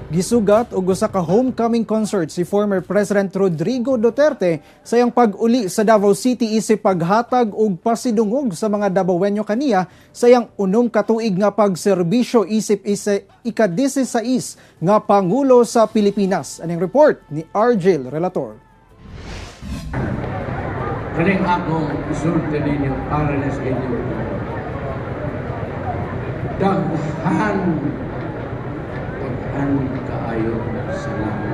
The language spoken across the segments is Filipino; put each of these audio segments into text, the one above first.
Gisugat og usa ka homecoming concert si former President Rodrigo Duterte sa iyang pag-uli sa Davao City isip paghatag og pasidungog sa mga Davaoenyo kaniya sa iyang unom ka tuig nga pagserbisyo isip ika-16 nga pangulo sa Pilipinas. Aning report ni Argel Relator. Kaning akong isulti ninyo para na sa inyo. Daghan kaayo salamat.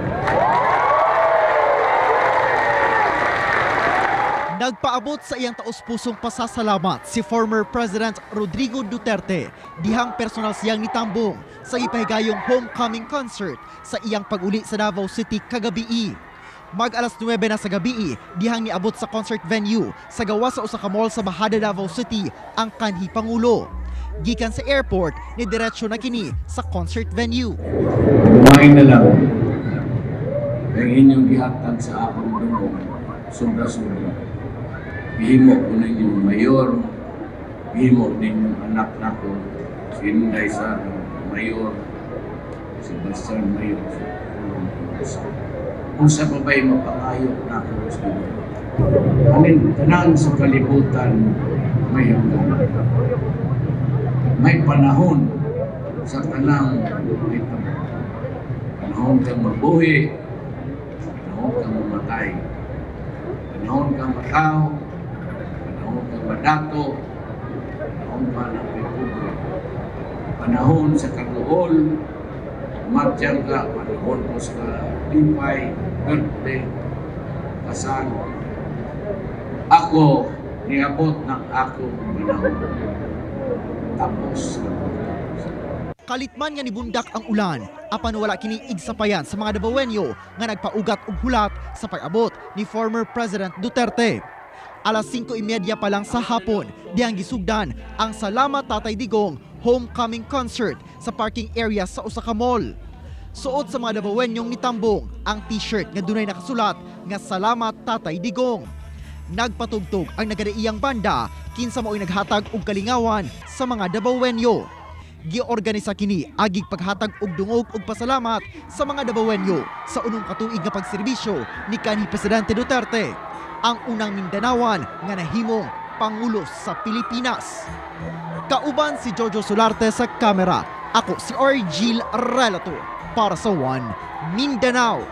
Nagpaabot sa iyang taos-pusong pasasalamat si former President Rodrigo Duterte dihang personal siyang nitambong sa ipahigayong homecoming concert sa iyang pag-uli sa Davao City kagabi. Mag-alas 9 na sa gabi, dihang niabot sa concert venue sa gawa sa usa ka mall sa Bahada, Davao City ang kanhi Pangulo. Gikan sa airport, ni diretsyo na kini sa concert venue. Kumain na lang. Ang inyong gihatag sa akong dungog, sobra-sobra. Gihimo ko ninyong mayor, gihimo ninyong anak nako, si Inday Sara, mayor, si Bastian Mayor. Kung sa babay mapangayo na ako sa inyo. Amin, tanan sa kalibutan may hanggan. May panahon sa tanang may panahon kang mabuhi, panahon kang mamatay, panahon kang matao, panahon kang madato, panahon pa ng republika, panahon sa kaluol, matyan ka, panahon mo sa lipay, birthday, kasal. Ako, niabot ng akong panahon. Tapos. Kalitman nga nibundak ang ulan, apan wala kini igsapayan sa mga Davaoenyo nga nagpaugat og hulat sa pag-abot ni former President Duterte. Alas 5:30 pa lang sa hapon, dihang gisugdan ang Salamat Tatay Digong homecoming concert sa parking area sa usa ka mall. Suot sa mga Davaoenyong nitambong ang t-shirt nga dunay nakasulat nga Salamat Tatay Digong. Nagpatugtog ang nagadaiyang banda kinsa mao'y naghatag og kalingawan sa mga Davaoenyo. Giorganisa kini agig paghatag og dungog og pasalamat sa mga Davaoenyo sa unong katuig nga pagserbisyo ni kanhi Presidente Duterte, ang unang Mindanawan nga nahimong Pangulo sa Pilipinas. Kauban si Jojo Solarte sa kamera, ako si Argel Relator para sa One Mindanao.